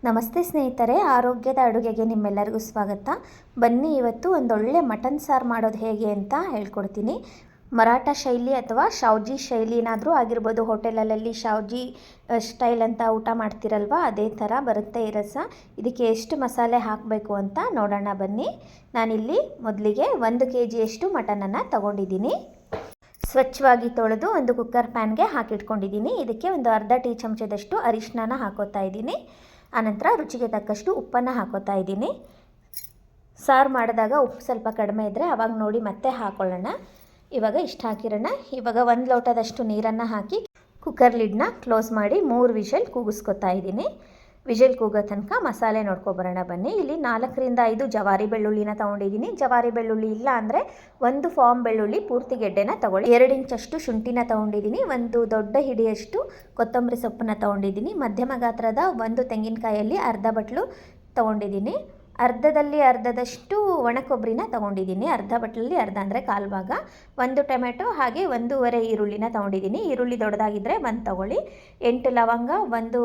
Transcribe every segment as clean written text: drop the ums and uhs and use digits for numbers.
ನಮಸ್ತೆ ಸ್ನೇಹಿತರೆ, ಆರೋಗ್ಯದ ಅಡುಗೆಗೆ ನಿಮ್ಮೆಲ್ಲರಿಗೂ ಸ್ವಾಗತ. ಬನ್ನಿ ಇವತ್ತು ಒಂದೊಳ್ಳೆ ಮಟನ್ ಸಾರು ಮಾಡೋದು ಹೇಗೆ ಅಂತ ಹೇಳ್ಕೊಡ್ತೀನಿ. ಮರಾಠ ಶೈಲಿ ಅಥವಾ ಶಾವ್ಜಿ ಶೈಲಿನಾದರೂ ಆಗಿರ್ಬೋದು. ಹೋಟೆಲಲ್ಲಿ ಶಾವ್ಜಿ ಸ್ಟೈಲ್ ಅಂತ ಊಟ ಮಾಡ್ತಿರಲ್ವ, ಅದೇ ಥರ ಬರುತ್ತೆ ಈ ರಸ. ಇದಕ್ಕೆ ಎಷ್ಟು ಮಸಾಲೆ ಹಾಕಬೇಕು ಅಂತ ನೋಡೋಣ ಬನ್ನಿ. ನಾನಿಲ್ಲಿ ಮೊದಲಿಗೆ 1 kgಯಷ್ಟು ಮಟನನ್ನು ತಗೊಂಡಿದ್ದೀನಿ. ಸ್ವಚ್ಛವಾಗಿ ತೊಳೆದು ಒಂದು ಕುಕ್ಕರ್ ಪ್ಯಾನ್ಗೆ ಹಾಕಿಟ್ಕೊಂಡಿದ್ದೀನಿ. ಇದಕ್ಕೆ ಒಂದು ಅರ್ಧ ಟೀ ಚಮಚದಷ್ಟು ಅರಿಶಿನ ಹಾಕೋತಾ ಇದ್ದೀನಿ. ಆನಂತರ ರುಚಿಗೆ ತಕ್ಕಷ್ಟು ಉಪ್ಪನ್ನು ಹಾಕೋತಾ ಇದ್ದೀನಿ. ಸಾರು ಮಾಡಿದಾಗ ಉಪ್ಪು ಸ್ವಲ್ಪ ಕಡಿಮೆ ಇದ್ದರೆ ಅವಾಗ ನೋಡಿ ಮತ್ತೆ ಹಾಕೊಳ್ಳೋಣ. ಇವಾಗ ಇಷ್ಟು ಹಾಕಿರೋಣ. ಇವಾಗ 1 ಲೋಟದಷ್ಟು ನೀರನ್ನು ಹಾಕಿ ಕುಕ್ಕರ್ ಲಿಡ್ನ ಕ್ಲೋಸ್ ಮಾಡಿ 3 ವಿಷಲ್ ಕೂಗಿಸ್ಕೊತಾ ಇದ್ದೀನಿ. ವಿಷಲ್ ಕೂಗೋ ತನಕ ಮಸಾಲೆ ನೋಡ್ಕೊಬರೋಣ ಬನ್ನಿ. ಇಲ್ಲಿ 4 ರಿಂದ 5 ಜವಾರಿ ಬೆಳ್ಳುಳ್ಳಿನ ತೊಗೊಂಡಿದ್ದೀನಿ. ಜವಾರಿ ಬೆಳ್ಳುಳ್ಳಿ ಇಲ್ಲ ಅಂದರೆ 1 ಫಾರ್ಮ್ ಬೆಳ್ಳುಳ್ಳಿ ಪೂರ್ತಿ ಗೆಡ್ಡೆನ ತೊಗೊಳ್ಳಿ. 2 ಇಂಚಷ್ಟು ಶುಂಠಿನ ತೊಗೊಂಡಿದ್ದೀನಿ. 1 ದೊಡ್ಡ ಹಿಡಿಯಷ್ಟು ಕೊತ್ತಂಬರಿ ಸೊಪ್ಪನ್ನು ತೊಗೊಂಡಿದ್ದೀನಿ. ಮಧ್ಯಮ ಗಾತ್ರದ 1 ತೆಂಗಿನಕಾಯಲ್ಲಿ ಅರ್ಧ ಬಟ್ಲು ತೊಗೊಂಡಿದ್ದೀನಿ. ಅರ್ಧದಲ್ಲಿ ಅರ್ಧದಷ್ಟು ಒಣ ಕೊಬ್ಬರಿನ ತೊಗೊಂಡಿದ್ದೀನಿ. ಅರ್ಧ ಬಟ್ಲಲ್ಲಿ ಅರ್ಧ ಅಂದರೆ 1/4 ಭಾಗ. 1 ಟೊಮೆಟೊ ಹಾಗೆ 1.5 ಈರುಳ್ಳಿನ ತೊಗೊಂಡಿದ್ದೀನಿ. ಈರುಳ್ಳಿ ದೊಡ್ಡದಾಗಿದ್ದರೆ 1 ತೊಗೊಳ್ಳಿ. 8 ಲವಂಗ, 1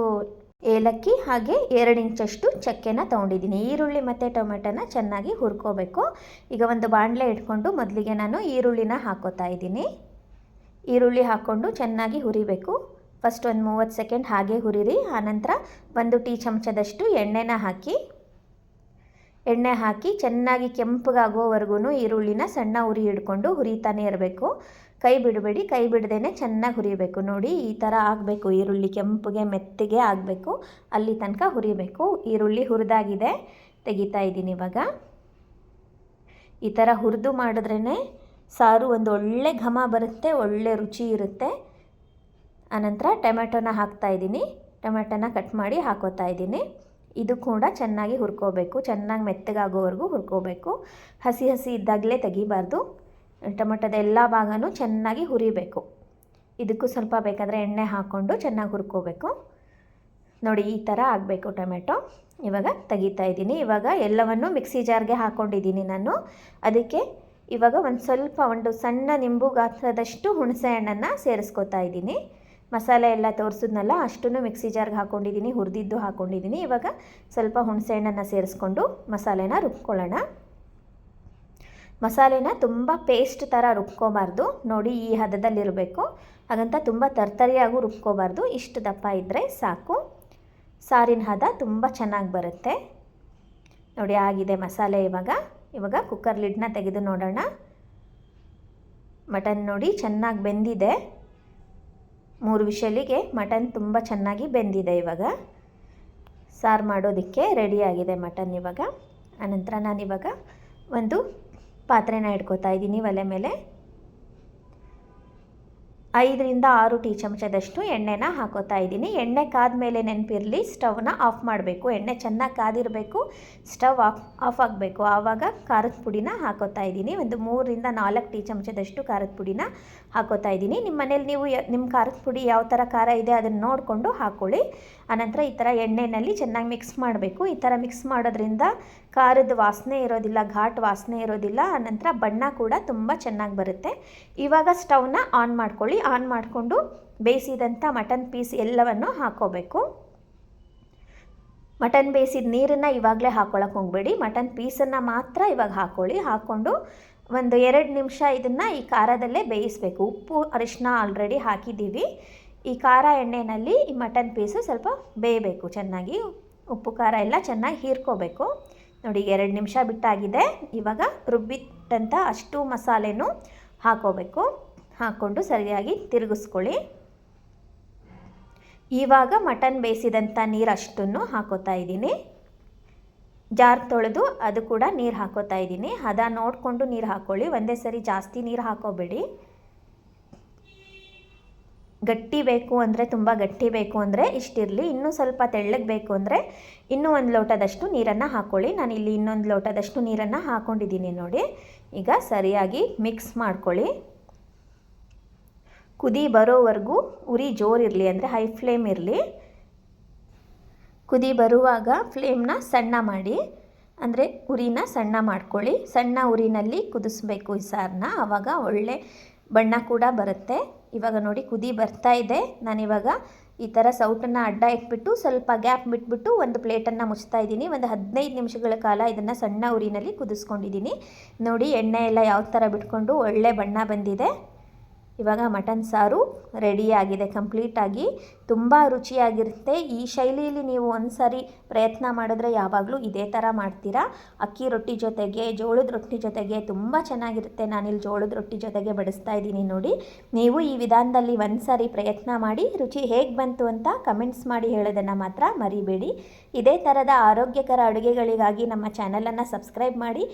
ಏಲಕ್ಕಿ ಹಾಗೆ 2 ಇಂಚಷ್ಟು ಚಕ್ಕೆನ ತೊಗೊಂಡಿದ್ದೀನಿ. ಈರುಳ್ಳಿ ಮತ್ತು ಟೊಮೆಟೊನ ಚೆನ್ನಾಗಿ ಹುರ್ಕೋಬೇಕು. ಈಗ ಒಂದು ಬಾಣಲೆ ಇಟ್ಕೊಂಡು ಮೊದಲಿಗೆ ನಾನು ಈರುಳ್ಳಿನ ಹಾಕೋತಾ ಇದ್ದೀನಿ. ಈರುಳ್ಳಿ ಹಾಕ್ಕೊಂಡು ಚೆನ್ನಾಗಿ ಹುರಿಬೇಕು. ಫಸ್ಟ್ ಒಂದು 30 ಸೆಕೆಂಡ್ ಹಾಗೆ ಹುರಿರಿ. ಆನಂತರ 1 ಟೀ ಚಮಚದಷ್ಟು ಎಣ್ಣೆ ಹಾಕಿ ಚೆನ್ನಾಗಿ ಕೆಂಪಗಾಗೋವರೆಗೂ ಈರುಳ್ಳಿನ ಸಣ್ಣ ಉರಿ ಹಿಡ್ಕೊಂಡು ಹುರಿತಾನೆ ಇರಬೇಕು. ಕೈ ಬಿಡಬೇಡಿ. ಕೈ ಬಿಡದೇನೆ ಚೆನ್ನಾಗಿ ಹುರಿಬೇಕು. ನೋಡಿ ಈ ಥರ ಆಗಬೇಕು. ಈರುಳ್ಳಿ ಕೆಂಪಗೆ ಮೆತ್ತಗೆ ಆಗಬೇಕು. ಅಲ್ಲಿ ತನಕ ಹುರಿಬೇಕು. ಈರುಳ್ಳಿ ಹುರಿದಾಗಿದೆ, ತೆಗಿತಾ ಇದ್ದೀನಿ ಇವಾಗ. ಈ ಥರ ಹುರಿದು ಮಾಡಿದ್ರೇ ಸಾರು ಒಂದು ಒಳ್ಳೆ ಘಮ ಬರುತ್ತೆ, ಒಳ್ಳೆ ರುಚಿ ಇರುತ್ತೆ. ಆನಂತರ ಟೊಮೆಟೊನ ಹಾಕ್ತಾ ಇದ್ದೀನಿ. ಟೊಮೆಟೊನ ಕಟ್ ಮಾಡಿ ಹಾಕೋತಾ ಇದ್ದೀನಿ. ಇದು ಕೂಡ ಚೆನ್ನಾಗಿ ಹುರ್ಕೋಬೇಕು. ಚೆನ್ನಾಗಿ ಮೆತ್ತಗಾಗೋವರೆಗೂ ಹುರ್ಕೋಬೇಕು. ಹಸಿ ಇದ್ದಾಗಲೇ ತೆಗಿಬಾರ್ದು. ಟೊಮೆಟೊದ ಎಲ್ಲ ಭಾಗನೂ ಚೆನ್ನಾಗಿ ಹುರಿಬೇಕು. ಇದಕ್ಕೂ ಸ್ವಲ್ಪ ಬೇಕಾದರೆ ಎಣ್ಣೆ ಹಾಕ್ಕೊಂಡು ಚೆನ್ನಾಗಿ ಹುರ್ಕೋಬೇಕು. ನೋಡಿ ಈ ಥರ ಆಗಬೇಕು ಟೊಮೆಟೊ. ಇವಾಗ ತೆಗಿತಾ ಇದ್ದೀನಿ. ಇವಾಗ ಎಲ್ಲವನ್ನು ಮಿಕ್ಸಿ ಜಾರ್ಗೆ ಹಾಕ್ಕೊಂಡಿದ್ದೀನಿ ನಾನು. ಅದಕ್ಕೆ ಇವಾಗ ಒಂದು ಸಣ್ಣ ನಿಂಬು ಗಾತ್ರದಷ್ಟು ಹುಣಸೆ ಹಣ್ಣನ್ನು ಸೇರಿಸ್ಕೊತಾ ಇದ್ದೀನಿ. ಮಸಾಲೆ ಎಲ್ಲ ತೋರಿಸಿದ್ನಲ್ಲ ಅಷ್ಟನ್ನು ಮಿಕ್ಸಿ ಜಾರ್ಗೆ ಹಾಕ್ಕೊಂಡಿದ್ದೀನಿ, ಹುರಿದಿದ್ದು ಹಾಕ್ಕೊಂಡಿದ್ದೀನಿ. ಇವಾಗ ಸ್ವಲ್ಪ ಹುಣಸೆ ಹಣ್ಣನ್ನು ಸೇರಿಸ್ಕೊಂಡು ಮಸಾಲೆನ ರುಬ್ಕೊಳ್ಳೋಣ. ಮಸಾಲೆನ ತುಂಬ ಪೇಸ್ಟ್ ಥರ ರುಬ್ಕೋಬಾರ್ದು. ನೋಡಿ ಈ ಹದದಲ್ಲಿರಬೇಕು. ಹಾಗಂತ ತುಂಬ ತರ್ತರಿಯಾಗೂ ರುಬ್ಕೋಬಾರ್ದು. ಇಷ್ಟು ದಪ್ಪ ಇದ್ದರೆ ಸಾಕು. ಸಾರಿನ ಹದ ತುಂಬ ಚೆನ್ನಾಗಿ ಬರುತ್ತೆ. ನೋಡಿ ಆಗಿದೆ ಮಸಾಲೆ. ಇವಾಗ ಕುಕ್ಕರ್ ಲಿಡ್ನ ತೆಗೆದು ನೋಡೋಣ. ಮಟನ್ ನೋಡಿ ಚೆನ್ನಾಗಿ ಬೆಂದಿದೆ. 3 ವಿಷಲಿಗೆ ಮಟನ್ ತುಂಬ ಚೆನ್ನಾಗಿ ಬೆಂದಿದೆ. ಇವಾಗ ಸಾರು ಮಾಡೋದಕ್ಕೆ ರೆಡಿಯಾಗಿದೆ ಮಟನ್. ಇವಾಗ ಆನಂತರ ನಾನಿವಾಗ ಒಂದು ಪಾತ್ರೆನ ಇಟ್ಕೋತಾ ಇದ್ದೀನಿ ಒಲೆ ಮೇಲೆ. 5 ರಿಂದ 6 ಟೀ ಚಮಚದಷ್ಟು ಎಣ್ಣೆನ ಹಾಕೋತಾ ಇದ್ದೀನಿ. ಎಣ್ಣೆ ಕಾದ ಮೇಲೆ ನೆನಪಿರಲಿ, ಸ್ಟವ್ನ ಆಫ್ ಮಾಡಬೇಕು. ಎಣ್ಣೆ ಚೆನ್ನಾಗಿ ಕಾದಿರಬೇಕು, ಸ್ಟವ್ ಆಫ್ ಆಗಬೇಕು. ಆವಾಗ ಖಾರದ ಪುಡಿನ ಹಾಕೋತಾ ಇದ್ದೀನಿ. ಒಂದು 3 ರಿಂದ 4 ಟೀ ಚಮಚದಷ್ಟು ಖಾರದ ಪುಡಿನ ಹಾಕೋತಾ ಇದ್ದೀನಿ. ನಿಮ್ಮ ಮನೇಲಿ ನೀವು ನಿಮ್ಮ ಖಾರದ ಪುಡಿ ಯಾವ ಥರ ಖಾರ ಇದೆ ಅದನ್ನು ನೋಡಿಕೊಂಡು ಹಾಕ್ಕೊಳ್ಳಿ. ಆನಂತರ ಈ ಥರ ಎಣ್ಣೆಯಲ್ಲಿ ಚೆನ್ನಾಗಿ ಮಿಕ್ಸ್ ಮಾಡಬೇಕು. ಈ ಥರ ಮಿಕ್ಸ್ ಮಾಡೋದ್ರಿಂದ ಖಾರದ ವಾಸನೆ ಇರೋದಿಲ್ಲ, ಘಾಟ್ ವಾಸನೆ ಇರೋದಿಲ್ಲ. ಆನಂತರ ಬಣ್ಣ ಕೂಡ ತುಂಬ ಚೆನ್ನಾಗಿ ಬರುತ್ತೆ. ಇವಾಗ ಸ್ಟವ್ನ ಆನ್ ಮಾಡ್ಕೊಳ್ಳಿ. ಆನ್ ಮಾಡಿಕೊಂಡು ಬೇಯಿಸಿದಂಥ ಮಟನ್ ಪೀಸ್ ಎಲ್ಲವನ್ನು ಹಾಕ್ಕೋಬೇಕು. ಮಟನ್ ಬೇಯಿಸಿದ ನೀರನ್ನು ಇವಾಗಲೇ ಹಾಕ್ಕೊಳ್ಳೋಕೆ ಹೋಗಬೇಡಿ. ಮಟನ್ ಪೀಸನ್ನು ಮಾತ್ರ ಇವಾಗ ಹಾಕ್ಕೊಳ್ಳಿ. ಹಾಕ್ಕೊಂಡು ಒಂದು 2 ನಿಮಿಷ ಇದನ್ನು ಈ ಖಾರದಲ್ಲೇ ಬೇಯಿಸಬೇಕು. ಉಪ್ಪು ಅರಿಶಿನ ಆಲ್ರೆಡಿ ಹಾಕಿದ್ದೀವಿ. ಈ ಖಾರ ಎಣ್ಣೆಯಲ್ಲಿ ಈ ಮಟನ್ ಪೀಸು ಸ್ವಲ್ಪ ಬೇಯಬೇಕು ಚೆನ್ನಾಗಿ. ಉಪ್ಪು ಖಾರ ಎಲ್ಲ ಚೆನ್ನಾಗಿ ಹೀರ್ಕೋಬೇಕು. ನೋಡಿ 2 ನಿಮಿಷ ಬಿಟ್ಟಾಗಿದೆ. ಇವಾಗ ರುಬ್ಬಿಟ್ಟಂಥ ಅಷ್ಟು ಮಸಾಲೆನೂ ಹಾಕೋಬೇಕು. ಹಾಕ್ಕೊಂಡು ಸರಿಯಾಗಿ ತಿರುಗಿಸ್ಕೊಳ್ಳಿ. ಇವಾಗ ಮಟನ್ ಬೇಯಿಸಿದಂಥ ನೀರು ಅಷ್ಟನ್ನು ಹಾಕೋತಾ ಇದ್ದೀನಿ. ಜಾರ್ ತೊಳೆದು ಅದು ಕೂಡ ನೀರು ಹಾಕೋತಾ ಇದ್ದೀನಿ. ಹದ ನೋಡಿಕೊಂಡು ನೀರು ಹಾಕ್ಕೊಳ್ಳಿ. ಒಂದೇ ಸರಿ ಜಾಸ್ತಿ ನೀರು ಹಾಕೋಬೇಡಿ. ಗಟ್ಟಿ ಬೇಕು ಅಂದರೆ, ತುಂಬ ಗಟ್ಟಿ ಬೇಕು ಅಂದರೆ ಇಷ್ಟಿರಲಿ. ಇನ್ನೂ ಸ್ವಲ್ಪ ತೆಳ್ಳಗೆ ಬೇಕು ಅಂದರೆ ಇನ್ನೂ 1 ಲೋಟದಷ್ಟು ನೀರನ್ನು ಹಾಕ್ಕೊಳ್ಳಿ. ನಾನಿಲ್ಲಿ ಇನ್ನೊಂದು ಲೋಟದಷ್ಟು ನೀರನ್ನು ಹಾಕ್ಕೊಂಡಿದ್ದೀನಿ ನೋಡಿ. ಈಗ ಸರಿಯಾಗಿ ಮಿಕ್ಸ್ ಮಾಡ್ಕೊಳ್ಳಿ. ಕುದಿ ಬರೋವರೆಗೂ ಉರಿ ಜೋರಿರಲಿ, ಅಂದರೆ ಹೈ ಫ್ಲೇಮ್ ಇರಲಿ. ಕುದಿ ಬರುವಾಗ ಫ್ಲೇಮ್ನ ಸಣ್ಣ ಮಾಡಿ, ಅಂದರೆ ಉರಿನ ಸಣ್ಣ ಮಾಡ್ಕೊಳ್ಳಿ. ಸಣ್ಣ ಉರಿನಲ್ಲಿ ಕುದಿಸ್ಬೇಕು ಈ ಸಾರನ್ನ. ಆವಾಗ ಒಳ್ಳೆ ಬಣ್ಣ ಕೂಡ ಬರುತ್ತೆ. ಇವಾಗ ನೋಡಿ ಕುದಿ ಬರ್ತಾ ಇದೆ. ನಾನಿವಾಗ ಈ ಥರ ಸೌಟನ್ನು ಅಡ್ಡ ಇಟ್ಬಿಟ್ಟು ಸ್ವಲ್ಪ ಗ್ಯಾಪ್ ಬಿಟ್ಬಿಟ್ಟು ಒಂದು ಪ್ಲೇಟನ್ನು ಮುಚ್ತಾ ಇದ್ದೀನಿ. ಒಂದು 15 ನಿಮಿಷಗಳ ಕಾಲ ಇದನ್ನು ಸಣ್ಣ ಉರಿನಲ್ಲಿ ಕುದಿಸ್ಕೊಂಡಿದ್ದೀನಿ. ನೋಡಿ ಎಣ್ಣೆ ಎಲ್ಲ ಯಾವ ಥರ ಬಿಟ್ಕೊಂಡು ಒಳ್ಳೆ ಬಣ್ಣ ಬಂದಿದೆ. ಇವಾಗ ಮಟನ್ ಸಾರು ರೆಡಿಯಾಗಿದೆ ಕಂಪ್ಲೀಟಾಗಿ. ತುಂಬ ರುಚಿಯಾಗಿರುತ್ತೆ. ಈ ಶೈಲಿಯಲ್ಲಿ ನೀವು ಒಂದು ಸಾರಿ ಪ್ರಯತ್ನ ಮಾಡಿದ್ರೆ ಯಾವಾಗಲೂ ಇದೇ ಥರ ಮಾಡ್ತೀರಾ. ಅಕ್ಕಿ ರೊಟ್ಟಿ ಜೊತೆಗೆ, ಜೋಳದ ರೊಟ್ಟಿ ಜೊತೆಗೆ ತುಂಬ ಚೆನ್ನಾಗಿರುತ್ತೆ. ನಾನಿಲ್ಲಿ ಜೋಳದ ರೊಟ್ಟಿ ಜೊತೆಗೆ ಬಡಿಸ್ತಾ ಇದ್ದೀನಿ ನೋಡಿ. ನೀವು ಈ ವಿಧಾನದಲ್ಲಿ ಒಂದು ಸಾರಿ ಪ್ರಯತ್ನ ಮಾಡಿ ರುಚಿ ಹೇಗೆ ಬಂತು ಅಂತ ಕಮೆಂಟ್ಸ್ ಮಾಡಿ ಹೇಳೋದನ್ನು ಮಾತ್ರ ಮರಿಬೇಡಿ. ಇದೇ ಥರದ ಆರೋಗ್ಯಕರ ಅಡುಗೆಗಳಿಗಾಗಿ ನಮ್ಮ ಚಾನಲನ್ನು ಸಬ್ಸ್ಕ್ರೈಬ್ ಮಾಡಿ.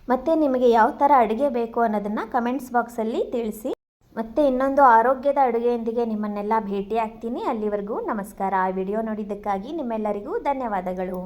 ಮತ್ತು ನಿಮಗೆ ಯಾವ ಥರ ಅಡುಗೆ ಬೇಕು ಅನ್ನೋದನ್ನು ಕಮೆಂಟ್ಸ್ ಬಾಕ್ಸಲ್ಲಿ ತಿಳಿಸಿ. ಮತ್ತೆ ಇನ್ನೊಂದು ಆರೋಗ್ಯದ ಅಡುಗೆಯೊಂದಿಗೆ ನಿಮ್ಮನ್ನೆಲ್ಲ ಭೇಟಿ ಆಗ್ತೀನಿ. ಅಲ್ಲಿವರೆಗೂ ನಮಸ್ಕಾರ. ಆ ವಿಡಿಯೋ ನೋಡಿದ್ದಕ್ಕಾಗಿ ನಿಮ್ಮೆಲ್ಲರಿಗೂ ಧನ್ಯವಾದಗಳು.